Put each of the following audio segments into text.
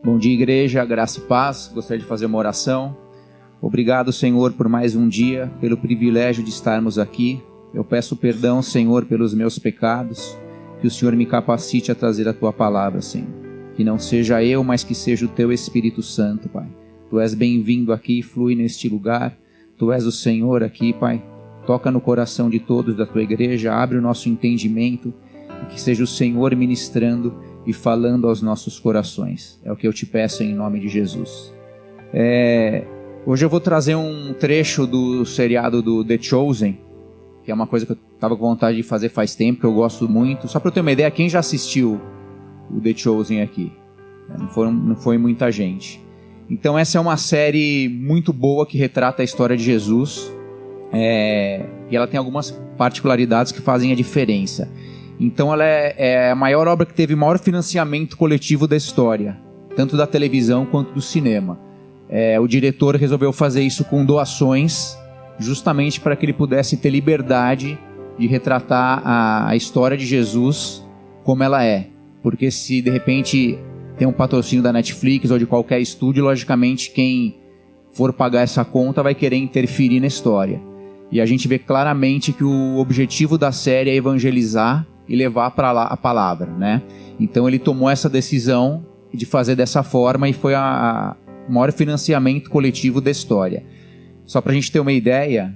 Bom dia, igreja, graça e paz. Gostaria de fazer uma oração. Obrigado, Senhor, por mais um dia, pelo privilégio de estarmos aqui. Eu peço perdão, Senhor, pelos meus pecados, que o Senhor me capacite a trazer a Tua palavra, Senhor. Que não seja eu, mas que seja o Teu Espírito Santo, Pai. Tu és bem-vindo aqui, flui neste lugar. Tu és o Senhor aqui, Pai. Toca no coração de todos da Tua igreja, abre o nosso entendimento, e que seja o Senhor ministrando e falando aos nossos corações. É o que eu te peço em nome de Jesus. Hoje eu vou trazer um trecho do seriado do The Chosen, que é uma coisa que eu estava com vontade de fazer faz tempo, que eu gosto muito. Só para eu ter uma ideia, quem já assistiu o The Chosen aqui? Não foi muita gente. Então essa é uma série muito boa que retrata a história de Jesus, e ela tem algumas particularidades que fazem a diferença. Então ela é a maior obra que teve maior financiamento coletivo da história, tanto da televisão quanto do cinema. O diretor resolveu fazer isso com doações, justamente para que ele pudesse ter liberdade de retratar a história de Jesus como ela é. Porque se de repente tem um patrocínio da Netflix ou de qualquer estúdio, logicamente quem for pagar essa conta vai querer interferir na história. E a gente vê claramente que o objetivo da série é evangelizar e levar para lá a palavra, né? Então ele tomou essa decisão de fazer dessa forma e foi o maior financiamento coletivo da história. Só para a gente ter uma ideia,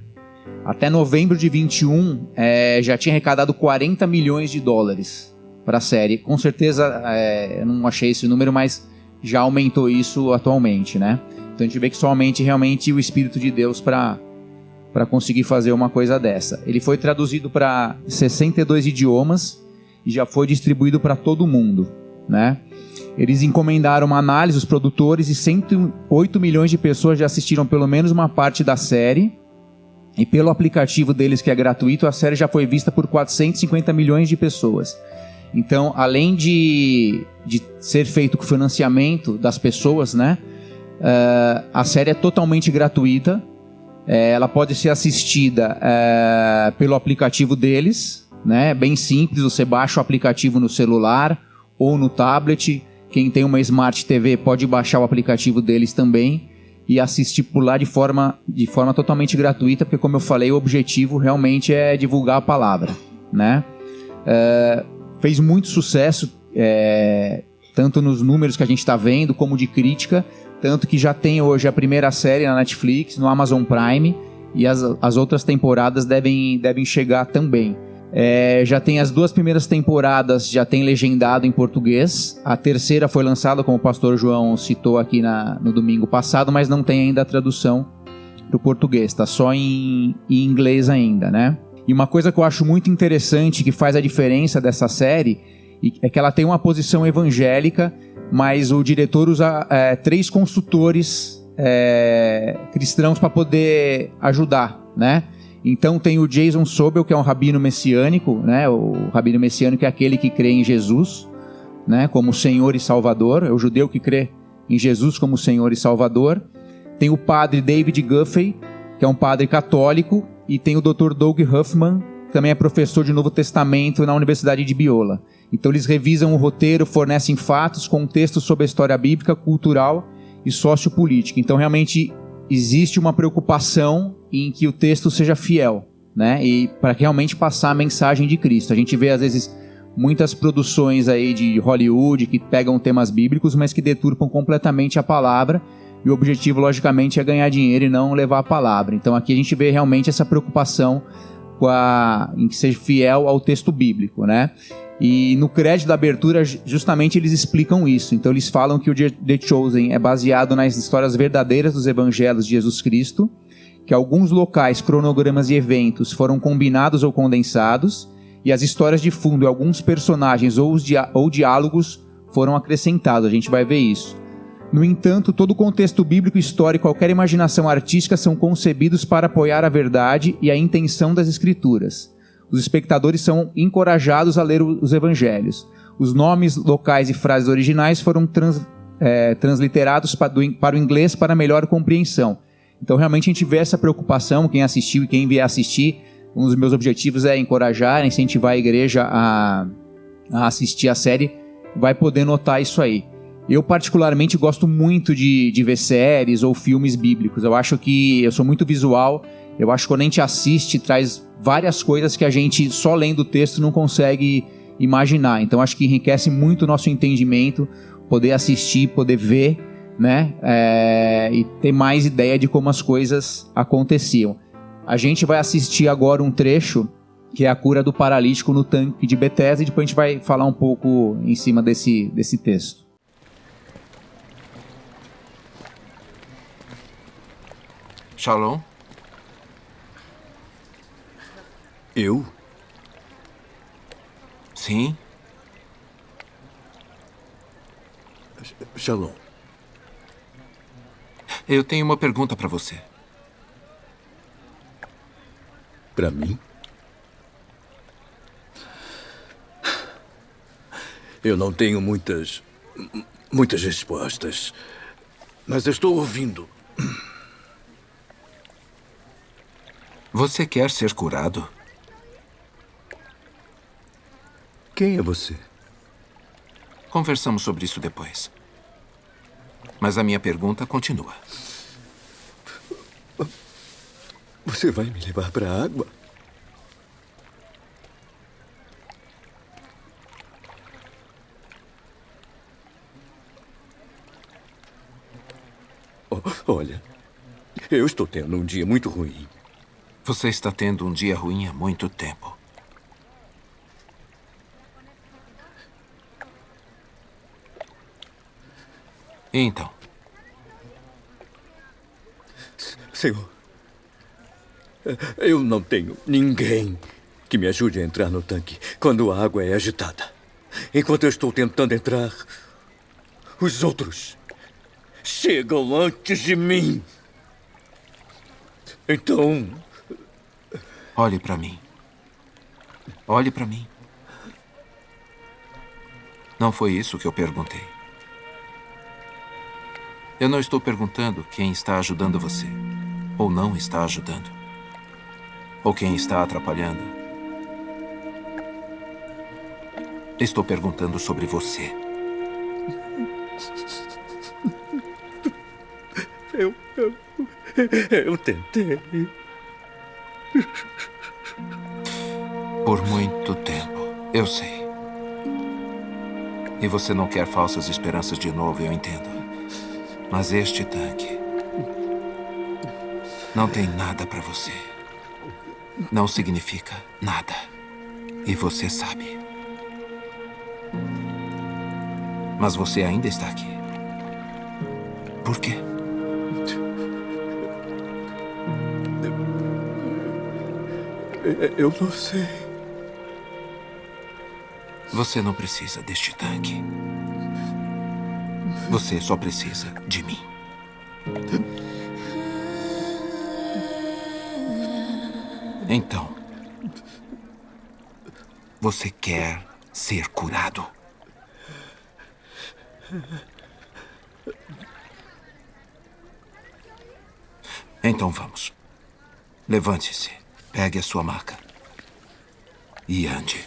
até novembro de 21 já tinha arrecadado 40 milhões de dólares para a série. Com certeza, eu não achei esse número, mas já aumentou isso atualmente, né? Então a gente vê que somente realmente o Espírito de Deus para conseguir fazer uma coisa dessa. Ele foi traduzido para 62 idiomas e já foi distribuído para todo mundo, né? Eles encomendaram uma análise, os produtores, e 108 milhões de pessoas já assistiram pelo menos uma parte da série. E pelo aplicativo deles, que é gratuito, a série já foi vista por 450 milhões de pessoas. Então, além de ser feito com financiamento das pessoas, né? A série é totalmente gratuita. Ela pode ser assistida pelo aplicativo deles, né? Bem simples, você baixa o aplicativo no celular ou no tablet. Quem tem uma Smart TV pode baixar o aplicativo deles também e assistir por lá de forma totalmente gratuita, porque, como eu falei, o objetivo realmente é divulgar a palavra, né? Fez muito sucesso, tanto nos números que a gente está vendo, como de crítica. Tanto que já tem hoje a primeira série na Netflix, no Amazon Prime, e as outras temporadas devem chegar também. Já tem as 2 primeiras temporadas, já tem legendado em português. A terceira foi lançada, como o pastor João citou aqui no domingo passado, mas não tem ainda a tradução para o português, está só em inglês ainda, né? E uma coisa que eu acho muito interessante, que faz a diferença dessa série, é que ela tem uma posição evangélica, mas o diretor usa 3 consultores cristãos para poder ajudar, né? Então tem o Jason Sobel, que é um rabino messiânico, né? O rabino messiânico é aquele que crê em Jesus, né? Como Senhor e Salvador. É o judeu que crê em Jesus como Senhor e Salvador. Tem o padre David Guffey, que é um padre católico, e tem o Dr. Doug Huffman, que também é professor de Novo Testamento na Universidade de Biola. Então eles revisam o roteiro, fornecem fatos, contextos sobre a história bíblica, cultural e sociopolítica. Então realmente existe uma preocupação em que o texto seja fiel, né? E para realmente passar a mensagem de Cristo. A gente vê às vezes muitas produções aí de Hollywood que pegam temas bíblicos, mas que deturpam completamente a palavra. E o objetivo, logicamente, é ganhar dinheiro e não levar a palavra. Então aqui a gente vê realmente essa preocupação em que seja fiel ao texto bíblico, né? E no crédito da abertura, justamente eles explicam isso. Então eles falam que o The Chosen é baseado nas histórias verdadeiras dos evangelhos de Jesus Cristo, que alguns locais, cronogramas e eventos foram combinados ou condensados, e as histórias de fundo, alguns personagens ou diálogos foram acrescentados. A gente vai ver isso. No entanto, todo o contexto bíblico, histórico, qualquer imaginação artística são concebidos para apoiar a verdade e a intenção das Escrituras. Os espectadores são encorajados a ler os evangelhos. Os nomes, locais e frases originais foram transliterados para o inglês para melhor compreensão. Então, realmente, a gente vê essa preocupação, quem assistiu e quem vier assistir. Um dos meus objetivos é encorajar, incentivar a igreja a assistir a série, vai poder notar isso aí. Eu particularmente gosto muito de ver séries ou filmes bíblicos. Eu acho que eu sou muito visual. Eu acho que quando a gente assiste, traz várias coisas que a gente só lendo o texto não consegue imaginar. Então acho que enriquece muito o nosso entendimento, poder assistir, poder ver, né? E ter mais ideia de como as coisas aconteciam. A gente vai assistir agora um trecho que é a cura do paralítico no tanque de Betesda, e depois a gente vai falar um pouco em cima desse texto. Shalom? Eu? Sim? Shalom. Eu tenho uma pergunta para você. Para mim? Eu não tenho muitas respostas, mas eu estou ouvindo. Você quer ser curado? Quem é você? Conversamos sobre isso depois. Mas a minha pergunta continua. Você vai me levar para a água? Olha, eu estou tendo um dia muito ruim. Você está tendo um dia ruim há muito tempo. E então? Senhor, eu não tenho ninguém que me ajude a entrar no tanque quando a água é agitada. Enquanto eu estou tentando entrar, os outros chegam antes de mim. Então... Olhe para mim. Olhe para mim. Não foi isso que eu perguntei. Eu não estou perguntando quem está ajudando você, ou não está ajudando, ou quem está atrapalhando. Estou perguntando sobre você. Eu tentei. Por muito tempo, eu sei. E você não quer falsas esperanças de novo, eu entendo. Mas este tanque não tem nada para você. Não significa nada. E você sabe. Mas você ainda está aqui. Por quê? Eu não sei. Você não precisa deste tanque. Você só precisa de mim. Então, você quer ser curado? Então vamos. Levante-se, pegue a sua maca e ande.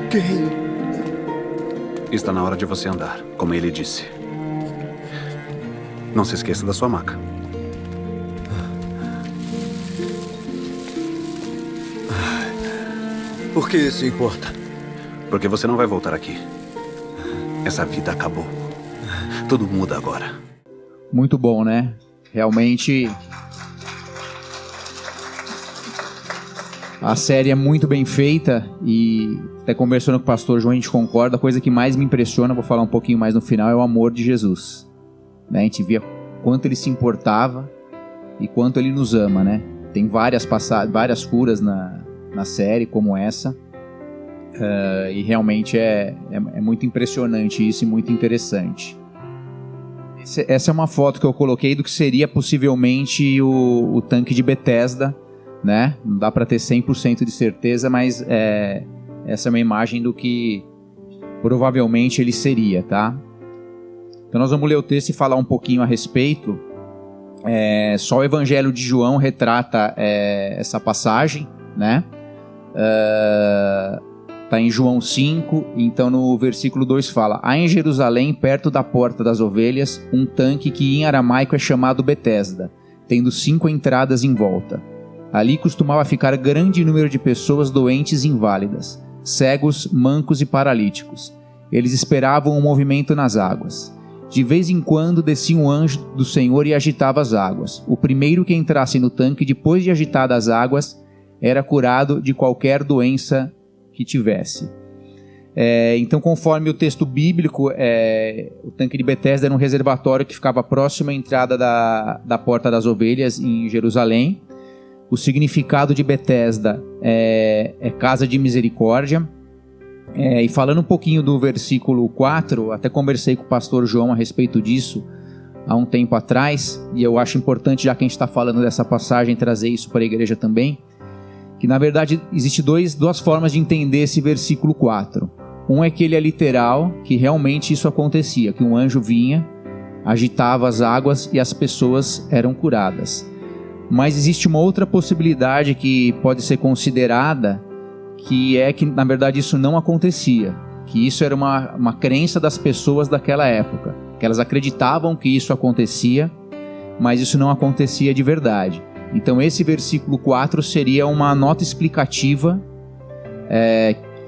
Quem? Está na hora de você andar, como ele disse. Não se esqueça da sua maca. Por que isso importa? Porque você não vai voltar aqui. Essa vida acabou. Tudo muda agora. Muito bom, né? Realmente A série é muito bem feita e até conversando com o pastor João a gente concorda, a coisa que mais me impressiona, vou falar um pouquinho mais no final, é o amor de Jesus, né? A gente via quanto ele se importava e quanto ele nos ama, né? Tem várias curas na série como essa, e realmente é muito impressionante isso e muito interessante. Essa é uma foto que eu coloquei do que seria possivelmente o tanque de Betesda, né? Não dá para ter 100% de certeza, mas essa é uma imagem do que provavelmente ele seria, tá? Então nós vamos ler o texto e falar um pouquinho a respeito. Só o Evangelho de João retrata essa passagem, né? Está em João 5, então no versículo 2 fala: há em Jerusalém, perto da porta das ovelhas, um tanque que em aramaico é chamado Betesda, tendo 5 entradas em volta. Ali costumava ficar grande número de pessoas doentes e inválidas, cegos, mancos e paralíticos. Eles esperavam um movimento nas águas. De vez em quando descia um anjo do Senhor e agitava as águas. O primeiro que entrasse no tanque, depois de agitadas as águas, era curado de qualquer doença que tivesse. Então, conforme o texto bíblico, o tanque de Betesda era um reservatório que ficava próximo à entrada da Porta das Ovelhas em Jerusalém. O significado de Betesda é casa de misericórdia. E falando um pouquinho do versículo 4, até conversei com o pastor João a respeito disso há um tempo atrás, e eu acho importante, já que a gente está falando dessa passagem, trazer isso para a igreja também, que na verdade existe duas formas de entender esse versículo 4. Um é que ele é literal, que realmente isso acontecia, que um anjo vinha, agitava as águas e as pessoas eram curadas. Mas existe uma outra possibilidade que pode ser considerada, que é que na verdade isso não acontecia, que isso era uma crença das pessoas daquela época, que elas acreditavam que isso acontecia, mas isso não acontecia de verdade. Então esse versículo 4 seria uma nota explicativa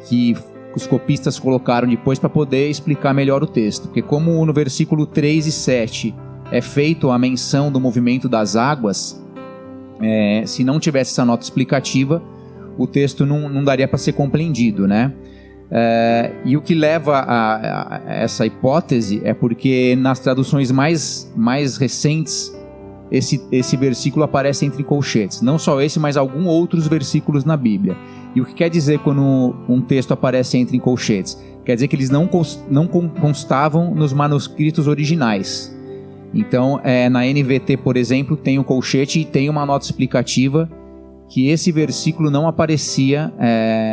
que os copistas colocaram depois para poder explicar melhor o texto, porque como no versículo 3 e 7 é feito a menção do movimento das águas, se não tivesse essa nota explicativa, o texto não daria para ser compreendido, né? E o que leva a essa hipótese é porque nas traduções mais recentes esse versículo aparece entre colchetes. Não só esse, mas alguns outros versículos na Bíblia. E o que quer dizer quando um texto aparece entre colchetes? Quer dizer que eles não constavam nos manuscritos originais. Então, na NVT, por exemplo, tem um colchete e tem uma nota explicativa que esse versículo não aparecia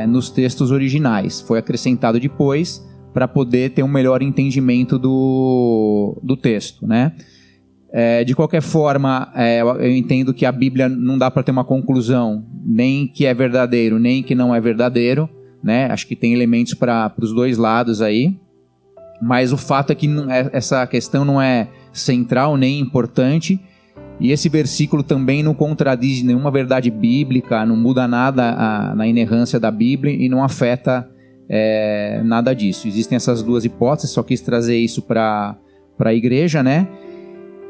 nos textos originais. Foi acrescentado depois para poder ter um melhor entendimento do texto, né? De qualquer forma, eu entendo que a Bíblia não dá para ter uma conclusão, nem que é verdadeiro, nem que não é verdadeiro, né? Acho que tem elementos para os dois lados aí. Mas o fato é que essa questão não é central nem importante, e esse versículo também não contradiz nenhuma verdade bíblica, não muda nada na inerrância da Bíblia e não afeta nada disso. Existem essas duas hipóteses, só quis trazer isso para a igreja, né?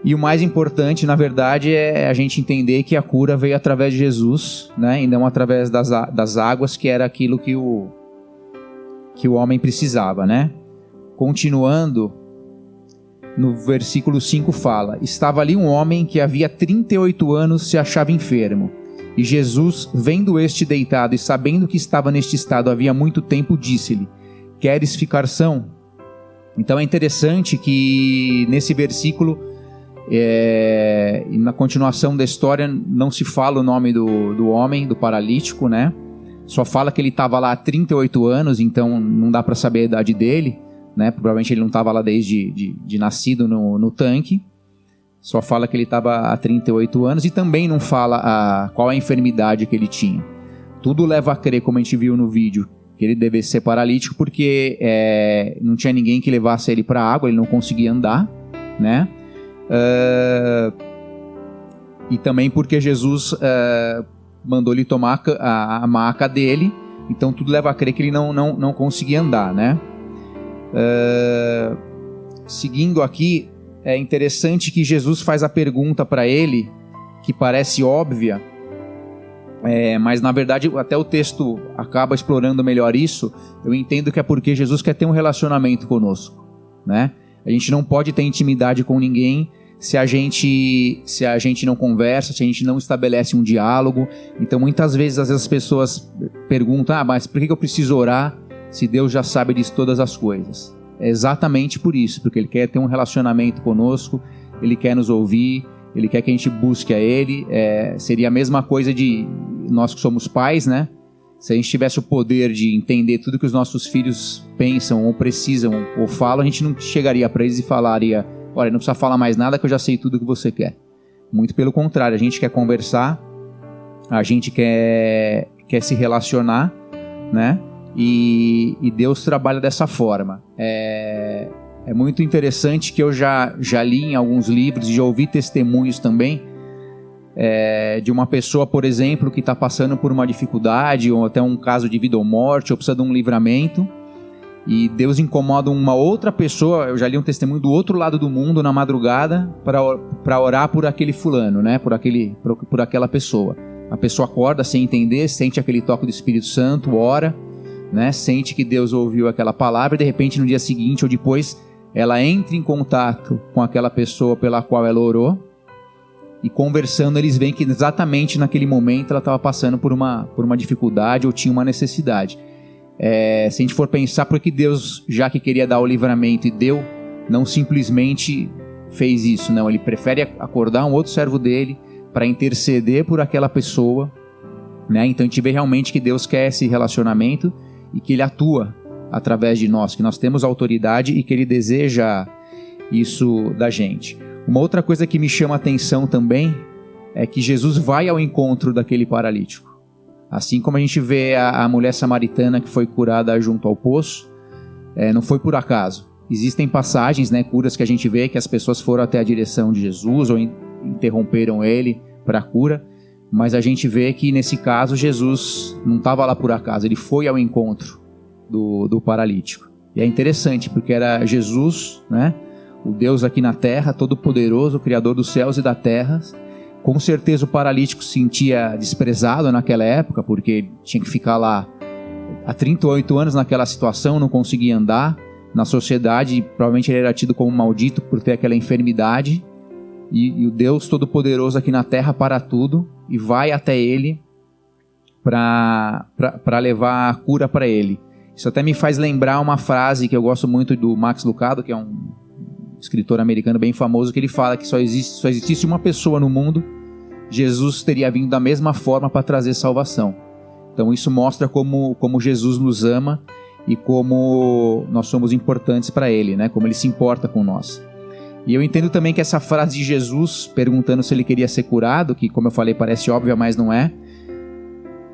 E o mais importante, na verdade, é a gente entender que a cura veio através de Jesus, né? E não através das águas, que era aquilo que o homem precisava, né? Continuando, no versículo 5 fala: estava ali um homem que havia 38 anos se achava enfermo. E Jesus, vendo este deitado e sabendo que estava neste estado havia muito tempo, disse-lhe: queres ficar são? Então é interessante que nesse versículo, na continuação da história, não se fala o nome do homem, do paralítico, né? Só fala que ele estava lá há 38 anos, então não dá para saber a idade dele, né? Provavelmente ele não estava lá desde de nascido no tanque. Só fala que ele estava há 38 anos e também não fala qual a enfermidade que ele tinha. Tudo leva a crer, como a gente viu no vídeo, que ele devesse ser paralítico porque não tinha ninguém que levasse ele para a água, ele não conseguia andar, né? E também porque Jesus mandou ele tomar a maca dele, então tudo leva a crer que ele não conseguia andar, né? Seguindo aqui, é interessante que Jesus faz a pergunta para ele, que parece óbvia, Mas na verdade até o texto acaba explorando melhor isso. Eu entendo que é porque Jesus quer ter um relacionamento conosco, né? A gente não pode ter intimidade com ninguém se a gente não conversa, se a gente não estabelece um diálogo. Então muitas vezes as pessoas perguntam: mas por que eu preciso orar se Deus já sabe de todas as coisas? É exatamente por isso, porque Ele quer ter um relacionamento conosco, Ele quer nos ouvir, Ele quer que a gente busque a Ele. Seria a mesma coisa de nós que somos pais, né? Se a gente tivesse o poder de entender tudo que os nossos filhos pensam ou precisam ou falam, a gente não chegaria para eles e falaria: olha, não precisa falar mais nada que eu já sei tudo que você quer. Muito pelo contrário, a gente quer conversar, a gente quer se relacionar, né? E Deus trabalha dessa forma. É muito interessante que eu já li em alguns livros e já ouvi testemunhos também de uma pessoa, por exemplo, que está passando por uma dificuldade ou até um caso de vida ou morte ou precisa de um livramento, e Deus incomoda uma outra pessoa. Eu já li um testemunho do outro lado do mundo na madrugada para orar por aquele fulano, né? por aquela pessoa. A pessoa acorda sem entender, sente aquele toque do Espírito Santo, ora, né? Sente que Deus ouviu aquela palavra e de repente no dia seguinte ou depois ela entra em contato com aquela pessoa pela qual ela orou, e conversando eles veem que exatamente naquele momento ela estava passando por uma dificuldade ou tinha uma necessidade. Se a gente for pensar, por que Deus, já que queria dar o livramento e deu, não simplesmente fez isso? Não, Ele prefere acordar um outro servo dele para interceder por aquela pessoa, né? Então a gente vê realmente que Deus quer esse relacionamento e que Ele atua através de nós, que nós temos autoridade e que Ele deseja isso da gente. Uma outra coisa que me chama a atenção também é que Jesus vai ao encontro daquele paralítico. Assim como a gente vê a mulher samaritana que foi curada junto ao poço, não foi por acaso. Existem passagens, né, curas que a gente vê que as pessoas foram até a direção de Jesus ou interromperam Ele para a cura, mas a gente vê que nesse caso Jesus não estava lá por acaso, Ele foi ao encontro do paralítico. E é interessante porque era Jesus, né, o Deus aqui na terra, todo-poderoso, o Criador dos céus e da terra. Com certeza o paralítico se sentia desprezado naquela época, porque tinha que ficar lá há 38 anos naquela situação, não conseguia andar. Na sociedade, provavelmente ele era tido como maldito por ter aquela enfermidade. E o Deus todo-poderoso aqui na terra para tudo e vai até ele para levar a cura para ele. Isso até me faz lembrar uma frase que eu gosto muito do Max Lucado, que é um escritor americano bem famoso, que ele fala que só existisse uma pessoa no mundo, Jesus teria vindo da mesma forma para trazer salvação. Então isso mostra como Jesus nos ama e como nós somos importantes para Ele, né? Como Ele se importa com nós. E eu entendo também que essa frase de Jesus, perguntando se Ele queria ser curado, que como eu falei parece óbvia, mas não é,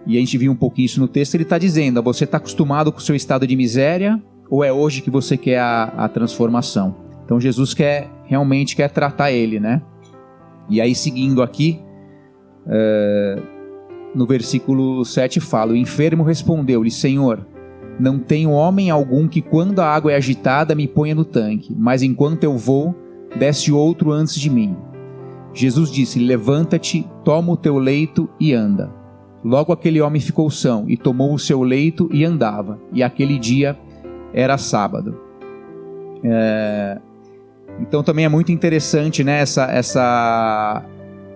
e a gente viu um pouquinho isso no texto, Ele está dizendo: você está acostumado com o seu estado de miséria ou é hoje que você quer a transformação? Então Jesus realmente quer tratar ele, né? E aí seguindo aqui, no versículo 7 fala: o enfermo respondeu-lhe: Senhor, não tenho homem algum que quando a água é agitada me ponha no tanque, mas enquanto eu vou, desce outro antes de mim. Jesus disse: levanta-te, toma o teu leito e anda. Logo aquele homem ficou são e tomou o seu leito e andava. E aquele dia era sábado. Então também é muito interessante, né,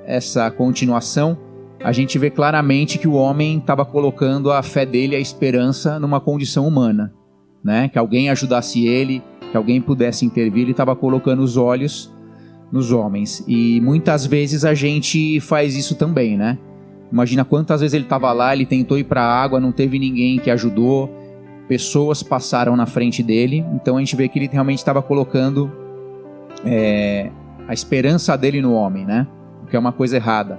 essa continuação. A gente vê claramente que o homem estava colocando a fé dele, a esperança, numa condição humana, né? Que alguém ajudasse ele, que alguém pudesse intervir. Ele estava colocando os olhos nos homens. E muitas vezes a gente faz isso também, né? Imagina quantas vezes ele estava lá, ele tentou ir para a água, não teve ninguém que ajudou, pessoas passaram na frente dele. Então a gente vê que ele realmente estava colocando a esperança dele no homem, né? O que é uma coisa errada.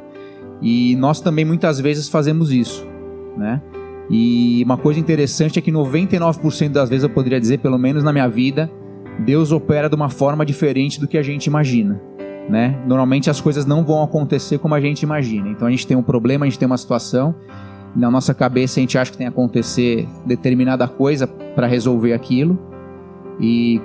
E nós também muitas vezes fazemos isso, né? E uma coisa interessante é que 99% das vezes, eu poderia dizer, pelo menos na minha vida, Deus opera de uma forma diferente do que a gente imagina, né? Normalmente as coisas não vão acontecer como a gente imagina. Então a gente tem um problema, a gente tem uma situação, e na nossa cabeça a gente acha que tem que acontecer determinada coisa para resolver aquilo, e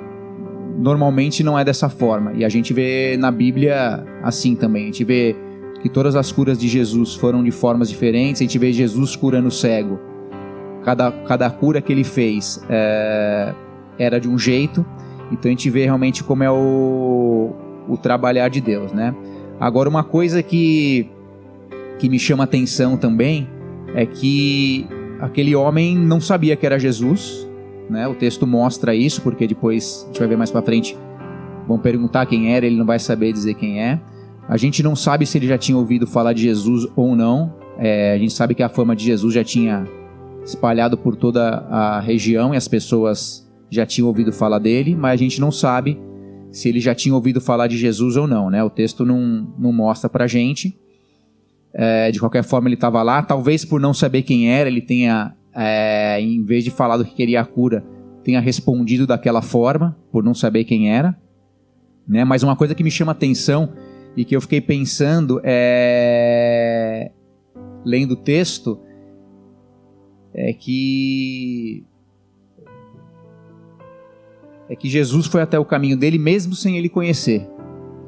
normalmente não é dessa forma. E a gente vê na Bíblia assim também. A gente vê que todas as curas de Jesus foram de formas diferentes. A gente vê Jesus curando o cego. Cada cura que ele fez era de um jeito. Então a gente vê realmente como é o trabalhar de Deus, né? Agora, uma coisa que me chama a atenção também é que aquele homem não sabia que era Jesus, né? O texto mostra isso, porque depois a gente vai ver mais para frente, vão perguntar quem era, ele não vai saber dizer quem é. A gente não sabe se ele já tinha ouvido falar de Jesus ou não. A gente sabe que a fama de Jesus já tinha espalhado por toda a região e as pessoas já tinham ouvido falar dele, mas a gente não sabe se ele já tinha ouvido falar de Jesus ou não, né? O texto não mostra pra gente. De qualquer forma, ele estava lá. Talvez por não saber quem era, ele tenha, em vez de falar do que queria a cura, tenha respondido daquela forma, por não saber quem era, né? Mas uma coisa que me chama atenção e que eu fiquei pensando, lendo o texto, é que Jesus foi até o caminho dele mesmo sem ele conhecer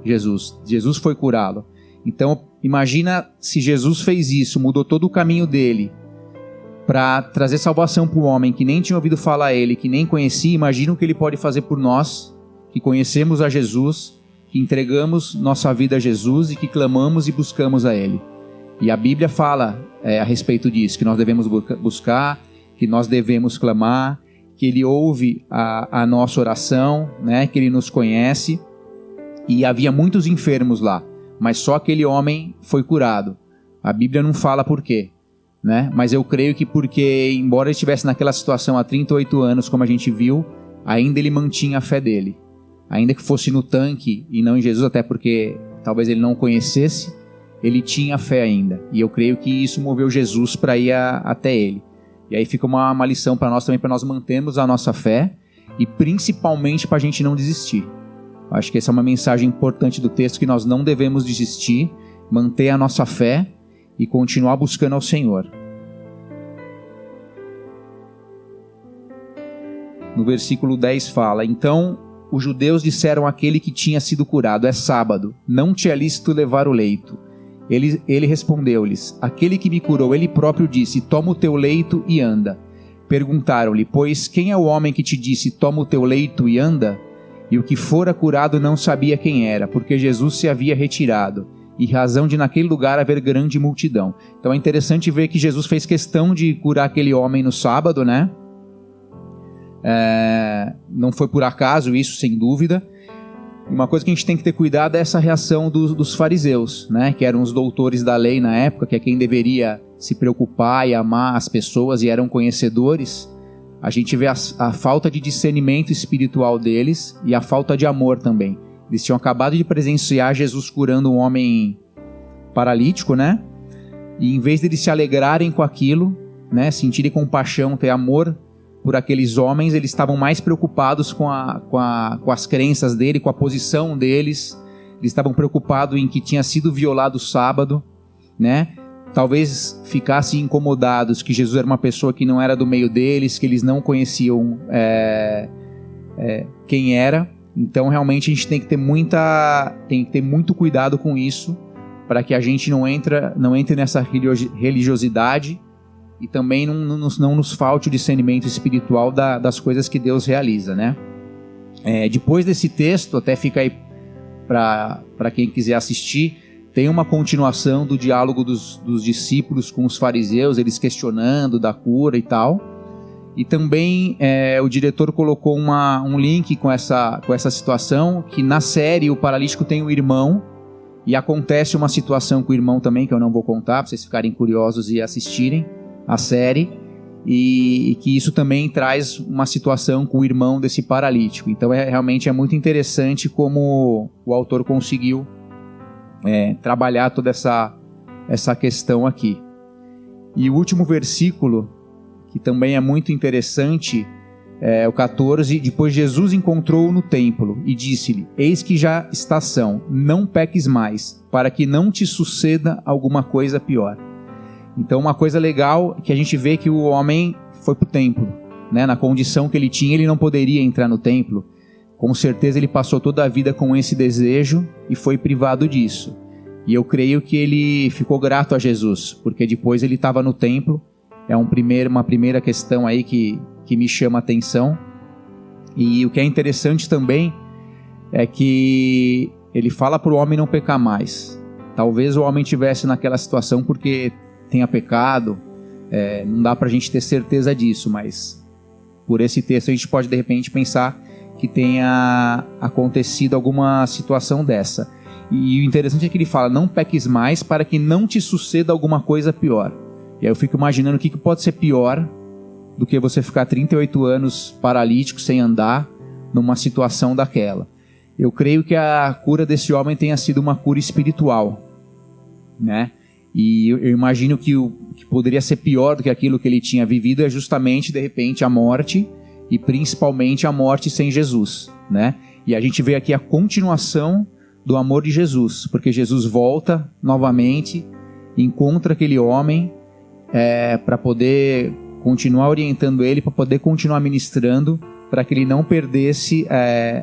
Jesus. Jesus foi curá-lo. Então, imagina se Jesus fez isso, mudou todo o caminho dele para trazer salvação para o homem que nem tinha ouvido falar a ele, que nem conhecia. Imagina o que ele pode fazer por nós, que conhecemos a Jesus, que entregamos nossa vida a Jesus e que clamamos e buscamos a ele. E a Bíblia fala a respeito disso, que nós devemos buscar, que nós devemos clamar, que ele ouve a nossa oração, né? Que ele nos conhece. E havia muitos enfermos lá, mas só aquele homem foi curado. A Bíblia não fala por quê, né? Mas eu creio que porque, embora ele estivesse naquela situação há 38 anos, como a gente viu, ainda ele mantinha a fé dele. Ainda que fosse no tanque e não em Jesus, até porque talvez ele não o conhecesse, ele tinha fé ainda. E eu creio que isso moveu Jesus para ir até ele. E aí fica uma lição para nós também, para nós mantermos a nossa fé e principalmente para a gente não desistir. Acho que essa é uma mensagem importante do texto, que nós não devemos desistir, manter a nossa fé e continuar buscando ao Senhor. No versículo 10 fala: Então os judeus disseram àquele que tinha sido curado: É sábado, não te é lícito levar o leito. Ele respondeu-lhes: Aquele que me curou, ele próprio disse: Toma o teu leito e anda. Perguntaram-lhe: Pois quem é o homem que te disse: Toma o teu leito e anda? E o que fora curado não sabia quem era, porque Jesus se havia retirado, e razão de naquele lugar haver grande multidão. Então é interessante ver que Jesus fez questão de curar aquele homem no sábado, né? Não foi por acaso isso, sem dúvida. Uma coisa que a gente tem que ter cuidado é essa reação dos fariseus, né? Que eram os doutores da lei na época, que é quem deveria se preocupar e amar as pessoas e eram conhecedores. A gente vê a falta de discernimento espiritual deles e a falta de amor também. Eles tinham acabado de presenciar Jesus curando um homem paralítico, né? E em vez de eles se alegrarem com aquilo, né? Sentirem compaixão, ter amor por aqueles homens, eles estavam mais preocupados com as crenças dele, com a posição deles. Eles estavam preocupados em que tinha sido violado o sábado, né? Talvez ficassem incomodados que Jesus era uma pessoa que não era do meio deles, que eles não conheciam quem era. Então realmente a gente tem que ter muito cuidado com isso, para que a gente não entre nessa religiosidade e também não nos falte o discernimento espiritual das coisas que Deus realiza, né? Depois desse texto, até fica aí para quem quiser assistir, tem uma continuação do diálogo dos discípulos com os fariseus, eles questionando da cura e tal. E também o diretor colocou um link com essa situação, que na série o paralítico tem um irmão, e acontece uma situação com o irmão também, que eu não vou contar, para vocês ficarem curiosos e assistirem a série, e que isso também traz uma situação com o irmão desse paralítico. Então realmente é muito interessante como o autor conseguiu trabalhar toda essa questão aqui. E o último versículo, que também é muito interessante, o 14: Depois Jesus encontrou-o no templo e disse-lhe: Eis que já está são, não peques mais, para que não te suceda alguma coisa pior. Então uma coisa legal é que a gente vê que o homem foi para o templo, né? Na condição que ele tinha, ele não poderia entrar no templo. Com certeza ele passou toda a vida com esse desejo e foi privado disso. E eu creio que ele ficou grato a Jesus, porque depois ele estava no templo. É uma primeira questão aí que me chama a atenção. E o que é interessante também é que ele fala para o homem não pecar mais. Talvez o homem estivesse naquela situação porque tenha pecado, não dá para a gente ter certeza disso, mas por esse texto a gente pode de repente pensar que tenha acontecido alguma situação dessa. E o interessante é que ele fala, não peques mais para que não te suceda alguma coisa pior. E aí eu fico imaginando o que pode ser pior do que você ficar 38 anos paralítico, sem andar, numa situação daquela. Eu creio que a cura desse homem tenha sido uma cura espiritual, né? E eu imagino que o que poderia ser pior do que aquilo que ele tinha vivido é justamente, de repente, a morte, e principalmente a morte sem Jesus, né? E a gente vê aqui a continuação do amor de Jesus, porque Jesus volta novamente, encontra aquele homem para poder continuar orientando ele, para poder continuar ministrando, para que ele não perdesse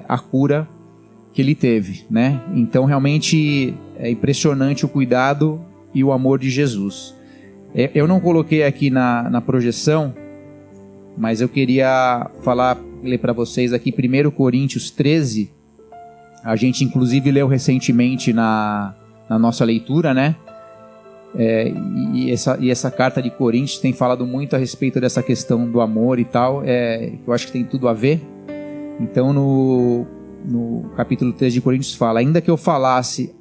a cura que ele teve, né? Então realmente é impressionante o cuidado e o amor de Jesus. Eu não coloquei aqui na projeção, mas eu queria ler para vocês aqui 1 Coríntios 13. A gente inclusive leu recentemente na nossa leitura, né? E essa carta de Coríntios tem falado muito a respeito dessa questão do amor e tal, eu acho que tem tudo a ver. Então no capítulo 13 de Coríntios fala: ainda que eu falasse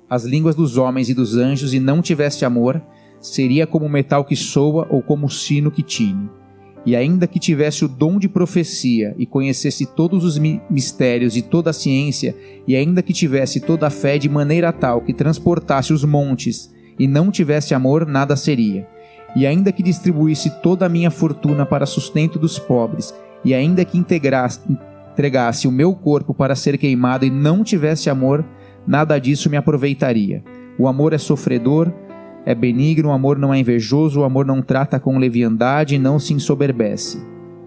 as línguas dos homens e dos anjos e não tivesse amor, seria como metal que soa ou como sino que tine. E ainda que tivesse o dom de profecia e conhecesse todos os mistérios e toda a ciência, e ainda que tivesse toda a fé de maneira tal que transportasse os montes e não tivesse amor, nada seria. E ainda que distribuísse toda a minha fortuna para sustento dos pobres, e ainda que entregasse o meu corpo para ser queimado e não tivesse amor, nada disso me aproveitaria. O amor é sofredor, é benigno, o amor não é invejoso, o amor não trata com leviandade, não se ensoberbece,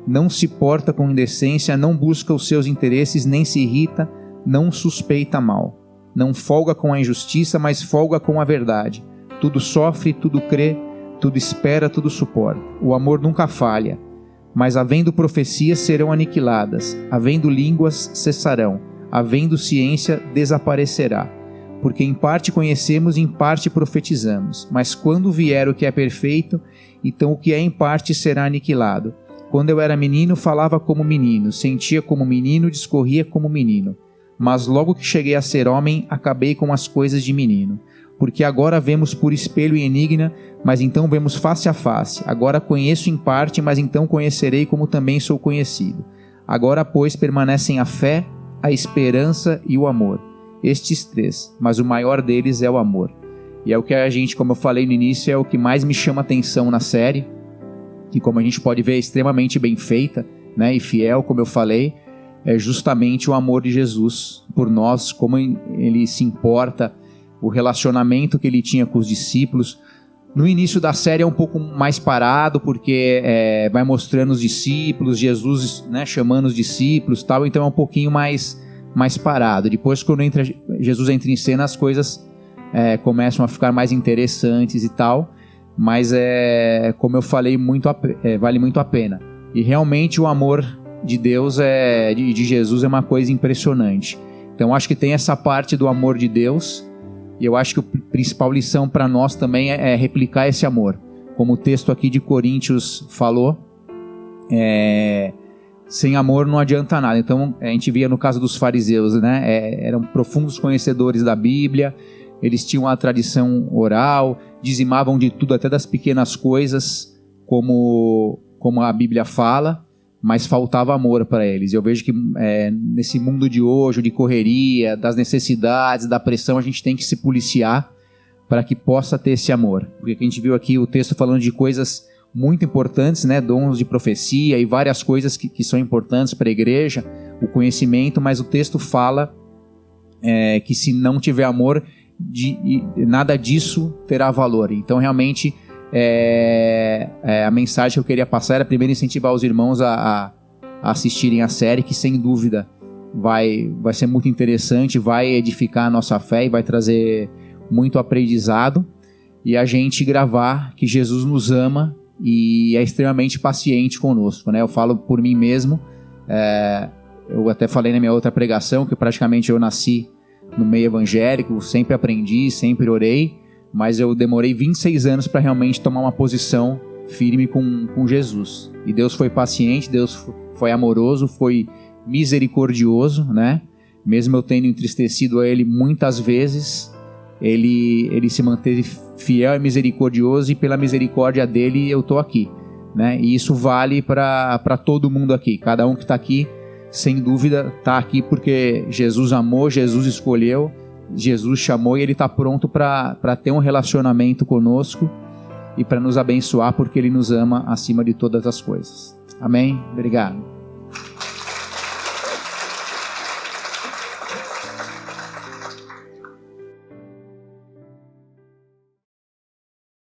não se porta com indecência, não busca os seus interesses, nem se irrita, não suspeita mal, não folga com a injustiça, mas folga com a verdade. Tudo sofre, tudo crê, tudo espera, tudo suporta. O amor nunca falha, mas havendo profecias serão aniquiladas, havendo línguas cessarão, havendo ciência desaparecerá. Porque em parte conhecemos e em parte profetizamos. Mas quando vier o que é perfeito, então o que é em parte será aniquilado. Quando eu era menino, falava como menino, sentia como menino, discorria como menino. Mas logo que cheguei a ser homem, acabei com as coisas de menino. Porque agora vemos por espelho e enigma, mas então vemos face a face. Agora conheço em parte, mas então conhecerei como também sou conhecido. Agora, pois, permanecem a fé, a esperança e o amor. Estes três, mas o maior deles é o amor. E é o que a gente, como eu falei no início, é o que mais me chama atenção na série, que como a gente pode ver é extremamente bem feita, né, e fiel, como eu falei, é justamente o amor de Jesus por nós, como ele se importa, o relacionamento que ele tinha com os discípulos. No início da série é um pouco mais parado, porque vai mostrando os discípulos, Jesus, né, chamando os discípulos, tal, então é um pouquinho mais parado. Depois, quando Jesus entra em cena, as coisas começam a ficar mais interessantes e tal, mas como eu falei, vale muito a pena. E realmente o amor de Deus, de Jesus, é uma coisa impressionante. Então acho que tem essa parte do amor de Deus, e eu acho que a principal lição para nós também é replicar esse amor. Como o texto aqui de Coríntios falou, sem amor não adianta nada. Então a gente via no caso dos fariseus, né? Eram profundos conhecedores da Bíblia, eles tinham a tradição oral, dizimavam de tudo, até das pequenas coisas, como a Bíblia fala, mas faltava amor para eles. Eu vejo que nesse mundo de hoje, de correria, das necessidades, da pressão, a gente tem que se policiar para que possa ter esse amor. Porque a gente viu aqui o texto falando de coisas muito importantes, né? Dons de profecia e várias coisas que são importantes para a igreja, o conhecimento, mas o texto fala que se não tiver amor, nada disso terá valor. Então realmente a mensagem que eu queria passar era primeiro incentivar os irmãos a assistirem a série, que sem dúvida vai ser muito interessante, vai edificar a nossa fé e vai trazer muito aprendizado, e a gente gravar que Jesus nos ama e é extremamente paciente conosco, né? Eu falo por mim mesmo, eu até falei na minha outra pregação que praticamente eu nasci no meio evangélico, sempre aprendi, sempre orei, mas eu demorei 26 anos para realmente tomar uma posição firme com Jesus. E Deus foi paciente, Deus foi amoroso, foi misericordioso, né? Mesmo eu tendo entristecido a Ele muitas vezes, Ele se manteve fiel e misericordioso, e pela misericórdia dele eu estou aqui, né? E isso vale para todo mundo aqui. Cada um que está aqui, sem dúvida, está aqui porque Jesus amou, Jesus escolheu, Jesus chamou, e Ele está pronto para ter um relacionamento conosco e para nos abençoar, porque Ele nos ama acima de todas as coisas. Amém? Obrigado.